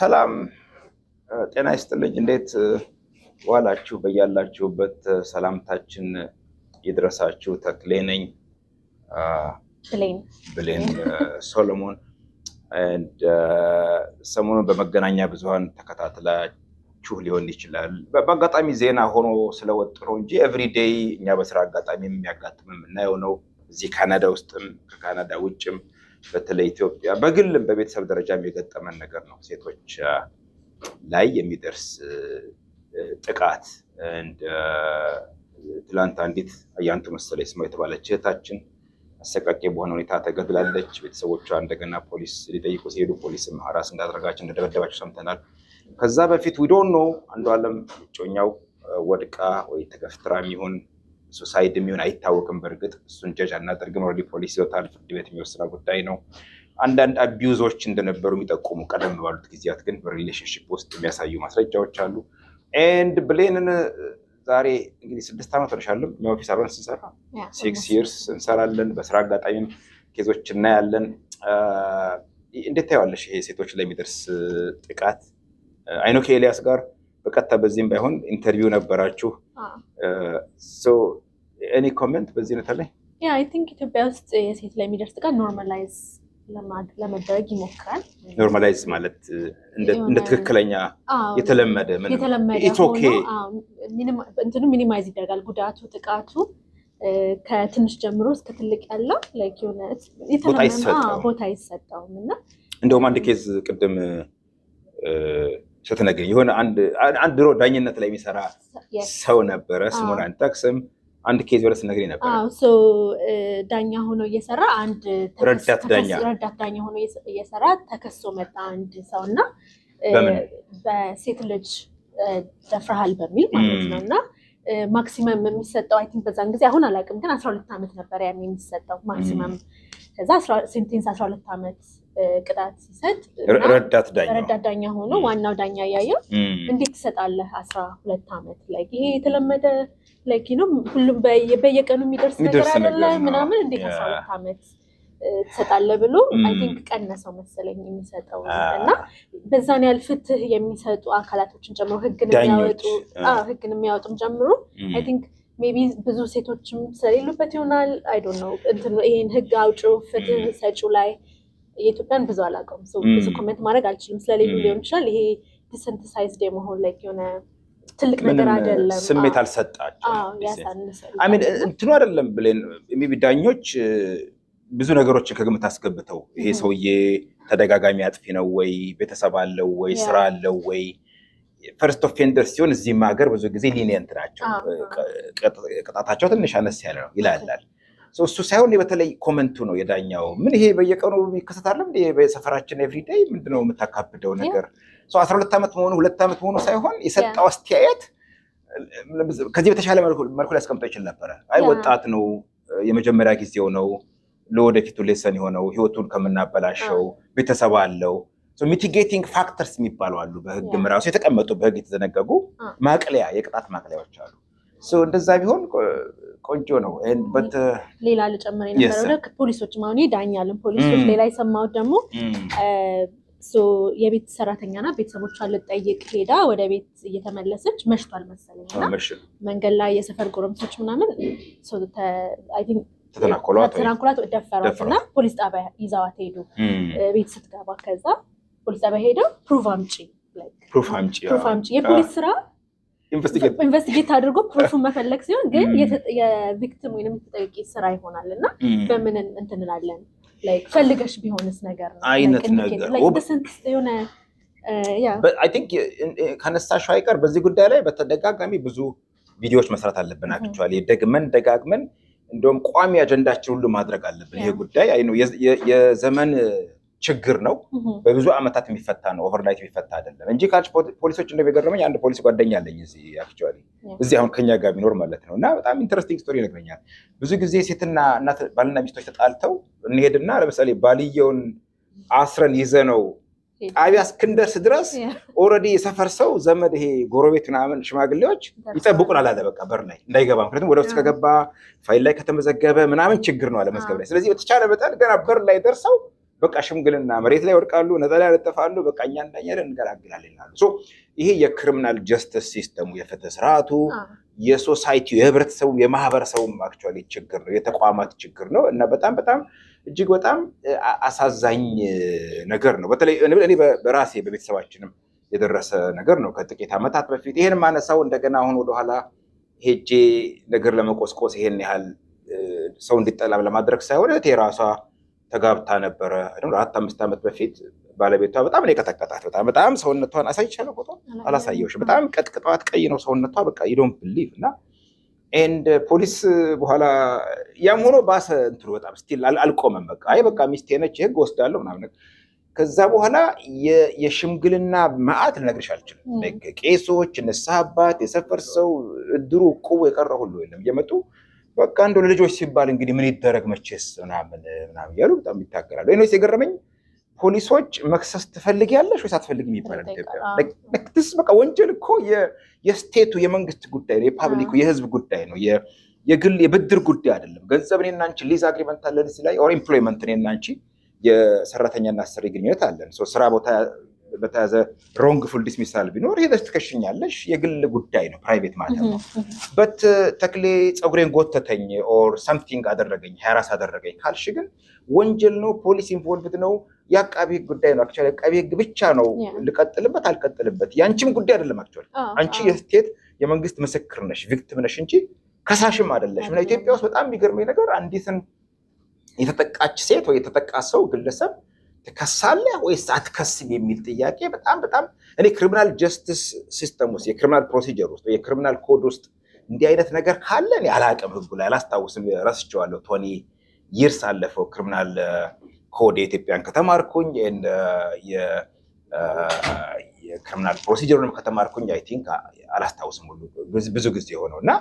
ሰላም ጤና ይስጥልኝ። እንዴት ዋላችሁ? በያላችሁበት ሰላምታችን ይድረሳችሁ። ተክሌ ነኝ። ብሌን ሶሎሞን። ሰሞኑን በመገናኛ ብዙሃን ተከታትላችሁ ሊሆን ይችላል። በአጋጣሚ ዜና ሆኖ ስለወጥሮ እንጂ ኤቭሪዴይ እኛ በስራ አጋጣሚ የሚያጋጥም የምናየው ነው። እዚህ ካናዳ ውስጥም ከካናዳ ውጭም በተለይ ኢትዮጵያ በግልም በቤተሰብ ደረጃ የገጠመን ነገር ነው። ሴቶች ላይ የሚደርስ ጥቃት። ትላንት አንዲት አያንቱ መሰለኝ ስሟ የተባለች እህታችን አሰቃቂ በሆነ ሁኔታ ተገድላለች። ቤተሰቦቿ እንደገና ፖሊስ ሊጠይቁ ሲሄዱ ፖሊስም ሀራስ እንዳደረጋቸው እንደደበደባቸው ሰምተናል። ከዛ በፊት ዊዶን ነው አንዷለም እጮኛው ወድቃ ወይ ተገፍትራ የሚሆን ሱሳይድ የሚሆን አይታወቅም። በእርግጥ እሱን ጀጅ አናደርግም። ኦልሬዲ ፖሊስ ይወጣል፣ ፍርድ ቤት የሚወስነው ጉዳይ ነው። አንዳንድ አቢዩዞች እንደነበሩ የሚጠቁሙ ቀደም ባሉት ጊዜያት ግን በሪሌሽንሽፕ ውስጥ የሚያሳዩ ማስረጃዎች አሉ። ኤንድ ብሌንን ዛሬ እንግዲህ 6 ዓመት ወደሻለም እኛ ኦፊስ አብረን ስንሰራ 6 years እንሰራለን። በስራ አጋጣሚም ኬዞች እናያለን። እንዴት ታየዋለሽ ይሄ ሴቶች ላይ የሚደርስ ጥቃት? አይኖ ከኤልያስ ጋር በቀጥታ በዚህም ባይሆን ኢንተርቪው ነበራችሁ። ኤኒ ኮሜንት በዚህ ነታ ላይ? አይ ቲንክ ኢትዮጵያ ውስጥ የሴት ላይ የሚደርስ ጥቃት ኖርማላይዝ ለመደረግ ይሞክራል። ኖርማላይዝ ማለት እንደ ትክክለኛ የተለመደ እንትኑ ሚኒማይዝ ይደረጋል። ጉዳቱ ጥቃቱ ከትንሽ ጀምሮ እስከ ትልቅ ያለው ቦታ አይሰጠውም። እና እንደውም አንድ ኬዝ ቅድም ስትነግሪኝ የሆነ አንድ ድሮ ዳኝነት ላይ የሚሰራ ሰው ነበረ፣ ስሙን አንጠቅስም። አንድ ኬዝ ወደ ስትነግሪኝ ነበር። ዳኛ ሆኖ እየሰራ አንድ ረዳት ዳኛ ሆኖ እየሰራ ተከሶ መጣ አንድ ሰው እና በሴት ልጅ ደፍረሃል በሚል ማለት ነው። እና ማክሲመም የሚሰጠው አይ ቲንክ በዛን ጊዜ አሁን አላውቅም፣ ግን 12 ዓመት ነበር ያን የሚሰጠው ማክሲመም። ከዛ ሴንቴንስ 12 ዓመት ቅጣት ሲሰጥ ረዳት ዳኛ ሆኖ ዋናው ዳኛ እያየው እንዴት ትሰጣለህ 12 ዓመት? ላይ ይሄ የተለመደ ላይክ ነው፣ ሁሉም በየቀኑ የሚደርስ ነገር አይደለ ምናምን፣ እንዴት 12 ዓመት ትሰጣለህ ብሎ አይ ቲንክ ቀነሰው መሰለኝ የሚሰጠው። እና በዛን ያህል ፍትህ የሚሰጡ አካላቶችን ጨምሮ ህግን የሚያወጡም ጨምሮ አይ ቲንክ ሜቢ ብዙ ሴቶችም ስለሌሉበት ይሆናል። አይ ዶንት ኖ እንትን ይሄን ህግ አውጪው ፍትህ ሰጪው ላይ የኢትዮጵያን ብዙ አላውቀውም። ብዙ ኮሜንት ማድረግ አልችልም። ስለሌሉ ሊሆን ይችላል። ይሄ ዲሰንቲሳይዝድ የመሆን ላይ የሆነ ትልቅ ነገር አይደለም። ስሜት አልሰጣቸው አሚን እንትኑ አይደለም ብለን ሜቢ ዳኞች ብዙ ነገሮችን ከግምት አስገብተው ይሄ ሰውዬ ተደጋጋሚ አጥፊ ነው ወይ፣ ቤተሰብ አለው ወይ፣ ስራ አለው ወይ፣ ፈርስት ኦፌንደር ሲሆን እዚህም ሀገር ብዙ ጊዜ ሊኒየንት ናቸው፣ ቅጣታቸው ትንሽ አነስ ያለ ነው ይላላል። እሱ ሳይሆን በተለይ ኮመንቱ ነው የዳኛው። ምን ይሄ በየቀኑ ይከሰታል እንዴ በሰፈራችን ኤቭሪዴይ? ምንድነው የምታካብደው ነገር? 12 ዓመት መሆኑ 2 ዓመት መሆኑ ሳይሆን የሰጠው አስተያየት ከዚህ በተሻለ መልኩ ሊያስቀምጠው ይችል ነበረ። አይ ወጣት ነው፣ የመጀመሪያ ጊዜው ነው፣ ለወደፊቱ ሌሰን የሆነው ህይወቱን ከምናበላሸው፣ ቤተሰብ አለው። ሚቲጌቲንግ ፋክተርስ የሚባሉ አሉ፣ በህግም ራሱ የተቀመጡ በህግ የተዘነገጉ ማቅለያ የቅጣት ማቅለያዎች አሉ። እንደዛ ቢሆን ቆንጆ ነው። ሌላ ልጨምር የነበረው ፖሊሶች ማሁን ዳኛለን ፖሊሶች ሌላ የሰማሁት ደግሞ የቤት ሰራተኛና ቤተሰቦቿን ልጠይቅ ሄዳ ወደ ቤት እየተመለሰች መሽቷል መሰለኝ እና መንገድ ላይ የሰፈር ጎረምሶች ምናምን ተናኮላት ደፈሯት እና ፖሊስ ጣቢያ ይዘዋት ሄዱ። ቤት ስትገባ ከዛ ፖሊስ ጣቢያ ሄደው ፕሩፍ አምጪ የፖሊስ ስራ ኢንቨስቲጌት አድርጎ ፕሩፉን መፈለግ ሲሆን ግን የቪክቲም ወይም ተጠቂ ስራ ይሆናል። እና በምን እንትንላለን ላይክ ፈልገሽ ቢሆንስ ነገር አይነት ነገር የሆነ አይ ቲንክ ከነሳሽው አይቀር በዚህ ጉዳይ ላይ በተደጋጋሚ ብዙ ቪዲዮዎች መስራት አለብን። አክቹዋሊ ደጋግመን እንደውም ቋሚ አጀንዳችን ሁሉ ማድረግ አለብን። ይሄ ጉዳይ አይ ነው የዘመን ችግር ነው፣ በብዙ ዓመታት የሚፈታ ነው፣ ኦቨርናይት የሚፈታ አይደለም እንጂ ካች ፖሊሶች እንደሚገርመኝ አንድ ፖሊስ ጓደኛ አለኝ እዚህ አሁን ከኛ ጋር ቢኖር ማለት ነው። እና በጣም ኢንተረስቲንግ ስቶሪ ይነግረኛል። ብዙ ጊዜ ሴትና እናት ባልና ሚስቶች ተጣልተው እንሄድና ለምሳሌ ባልየውን አስረን ይዘነው ጣቢያ እስክንደርስ ድረስ ኦልሬዲ የሰፈር ሰው ዘመድ ይሄ ጎረቤት ምናምን ሽማግሌዎች ይጠብቁናል አለ በቃ በር ላይ እንዳይገባ። ምክንያቱም ወደ ውስጥ ከገባ ፋይል ላይ ከተመዘገበ ምናምን ችግር ነው አለ መዝገብ ላይ። ስለዚህ በተቻለ መጠን ገና በር ላይ ደርሰው በቃ ሽምግልና መሬት ላይ ወድቃሉ፣ ነጠላ ያለጠፋሉ፣ በቃ እኛ እንዳኛለን እንገላግላለን ይላሉ። ይሄ የክሪሚናል ጀስቲስ ሲስተሙ የፍትህ ስርዓቱ የሶሳይቲው የህብረተሰቡ የማህበረሰቡም አክቹዋሊ ችግር ነው፣ የተቋማት ችግር ነው እና በጣም በጣም እጅግ በጣም አሳዛኝ ነገር ነው። በተለይ እኔ በራሴ በቤተሰባችንም የደረሰ ነገር ነው ከጥቂት ዓመታት በፊት። ይሄን ማነሳው እንደገና አሁን ወደኋላ ሄጄ ነገር ለመቆስቆስ ይሄን ያህል ሰው እንዲጠላ ለማድረግ ሳይሆን እህቴ ራሷ ተጋብታ ነበረ 4-5 ዓመት በፊት። ባለቤቷ በጣም ነው የቀጠቀጣት። በጣም ሰውነቷን አሳይቻለሁ፣ ፎቶ አላሳየሁሽም። በጣም ቀጥቅጧት፣ ቀይ ነው ሰውነቷ። በቃ you don't believe እና ኤንድ ፖሊስ በኋላ ያም ሆኖ ባሰ እንትኑ በጣም ስቲል አልቆመም። በቃ አይ በቃ ሚስቴ ነች ህግ ወስዳለሁ ምናምን። ከዛ በኋላ የሽምግልና መዓት ልነግርሽ አልችልም። ቄሶች፣ ንስሐ አባት፣ የሰፈር ሰው፣ እድሩ፣ እቁቡ የቀረ ሁሉ የለም እየመጡ በቃ እንደው ለልጆች ሲባል እንግዲህ ምን ይደረግ መቼስ ምናምን እያሉ በጣም ይታገላሉ። እኔስ የገረመኝ ፖሊሶች መክሰስ ትፈልጊያለሽ ወይስ አትፈልጊም ይባላል ኢትዮጵያ። በቃ ወንጀል እኮ የስቴቱ የመንግስት ጉዳይ ነው፣ የፓብሊኩ የህዝብ ጉዳይ ነው፣ የግል የብድር ጉዳይ አይደለም። ገንዘብ እኔና አንቺ ሊዝ አግሪመንት አለን እዚህ ላይ ኦር ኢምፕሎይመንት እኔና አንቺ የሰራተኛና አሰሪ ግንኙነት አለን። ስራ ቦታ በተያዘ ሮንግፉል ዲስሚሳል ቢኖር ሄደሽ ትከሽኛለሽ፣ የግል ጉዳይ ነው፣ ፕራይቬት ማለት ነው። በት ተክሌ ፀጉሬን ጎተተኝ ኦር ሰምቲንግ አደረገኝ ሃራስ አደረገኝ ካልሽ ግን ወንጀል ነው፣ ፖሊስ ኢንቮልቭድ ነው፣ የአቃቢ ህግ ጉዳይ ነው። አክቹዋሊ አቃቢ ህግ ብቻ ነው ልቀጥልበት አልቀጥልበት፣ ያንቺም ጉዳይ አይደለም። አክቹዋሊ አንቺ የስቴት የመንግስት ምስክር ነሽ፣ ቪክቲም ነሽ እንጂ ከሳሽም አይደለሽም። እና ኢትዮጵያ ውስጥ በጣም የሚገርመኝ ነገር አንዲትን የተጠቃች ሴት ወይ የተጠቃ ሰው ግለሰብ ትከሳለህ ወይስ አትከስም የሚል ጥያቄ በጣም በጣም እኔ ክሪሚናል ጀስቲስ ሲስተም ውስጥ የክሪሚናል ፕሮሲጀር ውስጥ የክሪሚናል ኮድ ውስጥ እንዲህ አይነት ነገር ካለ እኔ አላውቅም፣ ህጉ ላይ አላስታውስም፣ ረስቼዋለሁ። 20 ይርስ አለፈው ክሪሚናል ኮድ የኢትዮጵያን ከተማርኩኝ የክሪሚናል ፕሮሲጀሩንም ከተማርኩኝ አይ ቲንክ አላስታውስም ሁሉ ብዙ ጊዜ የሆነው እና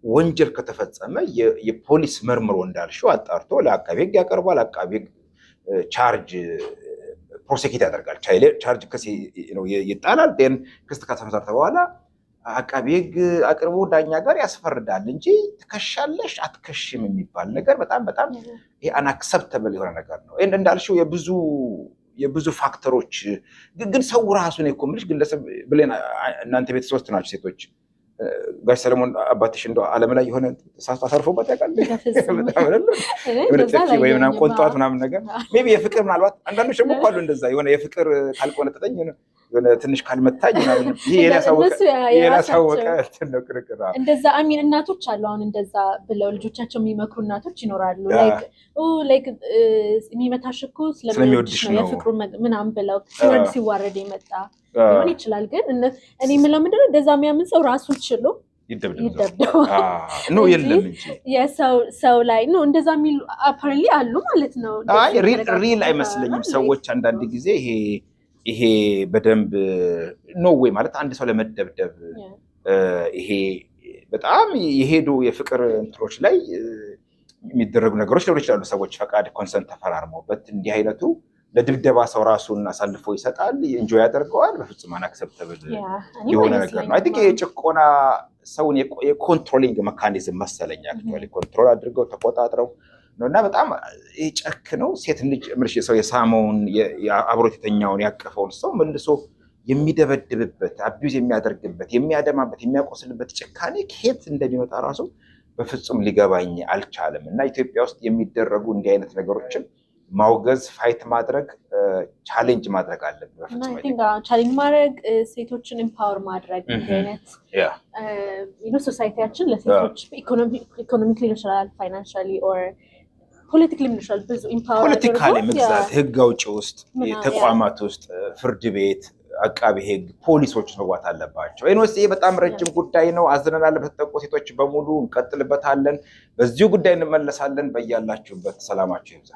ወንጀል ከተፈጸመ የፖሊስ መርምሮ እንዳልሽው አጣርቶ ለአቃቤ ህግ ያቀርባል። አቃቤ ህግ ቻርጅ ፕሮሴኪት ያደርጋል። ቻርጅ ክስ ይጣላል። ን ክስ ከተመሰረተ በኋላ አቃቤ ህግ አቅርቦ ዳኛ ጋር ያስፈርዳል እንጂ ትከሻለሽ አትከሽም የሚባል ነገር በጣም በጣም አንአክሰፕተብል የሆነ ነገር ነው። እንዳልሽው የብዙ ፋክተሮች ግን ሰው ራሱን እኮ የምልሽ ግለሰብ ብለን እናንተ ቤት 3 ናችሁ ሴቶች። ጋሽ ሰለሞን አባትሽ እንደው ዓለም ላይ የሆነ አሳርፎበት ያውቃል? ወይ ምናምን ቆንጧት ምናምን ነገር ሜይ ቢ የፍቅር ምናልባት አንዳንዶች ደግሞ እኮ አሉ እንደዛ የሆነ የፍቅር ካልቆነጠጠኝ የሆነ ትንሽ ካልመታኝ ምናምን ይሄ ያሳወቀ ነው ክርክር። እንደዛ አሚን እናቶች አሉ አሁን እንደዛ ብለው ልጆቻቸው የሚመክሩ እናቶች ይኖራሉ። ላይክ የሚመታሽ እኮ ስለሚወድሽ ነው የፍቅሩ ምናምን ብለው ሲዋረድ የመጣ ሊሆን ይችላል። ግን እኔ የምለው ምንድነው እንደዛ የሚያምን ሰው ራሱን ችሎ ይደብደው ነው የለም እንጂ የሰው ላይ ነው እንደዛ የሚሉ አፓረንትሊ አሉ ማለት ነው። አይ ሪል አይመስለኝም ሰዎች አንዳንድ ጊዜ ይሄ በደንብ ኖ ወይ ማለት አንድ ሰው ለመደብደብ ይሄ በጣም የሄዱ የፍቅር እንትሮች ላይ የሚደረጉ ነገሮች ሊሆኑ ይችላሉ። ሰዎች ፈቃድ ኮንሰንት ተፈራርመውበት እንዲህ አይነቱ ለድብደባ ሰው ራሱን አሳልፎ ይሰጣል፣ ኢንጆይ ያደርገዋል። በፍጹም አናክሰፕተብል የሆነ ነገር ነው። አይ ቲንክ የጭቆና ሰውን የኮንትሮሊንግ መካኒዝም መሰለኝ አክቹዋሊ ኮንትሮል አድርገው ተቆጣጥረው ነው እና በጣም ጨክ ነው። ሴት ልጅ ምርሽ ሰው የሳመውን አብሮት የተኛውን ያቀፈውን ሰው መልሶ የሚደበድብበት አቢዩዝ የሚያደርግበት የሚያደማበት የሚያቆስልበት ጭካኔ ከየት እንደሚመጣ ራሱ በፍጹም ሊገባኝ አልቻለም። እና ኢትዮጵያ ውስጥ የሚደረጉ እንዲህ አይነት ነገሮችን ማውገዝ ፋይት ማድረግ ቻሌንጅ ማድረግ አለብን። ቻሌንጅ ማድረግ ሴቶችን ኤምፓወር ማድረግ አይነት ሶሳይቲያችን ለሴቶች ኢኮኖሚክ ሊሆን ይችላል፣ ፋይናንሻሊ ኦር ፖለቲካሊ ሊሆን ይችላል። ብዙ ኤምፓወር ፖለቲካሊ መግዛት ህግ አውጪ ውስጥ ተቋማት ውስጥ ፍርድ ቤት፣ አቃቢ ህግ፣ ፖሊሶች መግባት አለባቸው። ይሄ በጣም ረጅም ጉዳይ ነው። አዝነናል በተጠቁ ሴቶች በሙሉ እንቀጥልበታለን። በዚሁ ጉዳይ እንመለሳለን። በያላችሁበት ሰላማችሁ ይብዛ።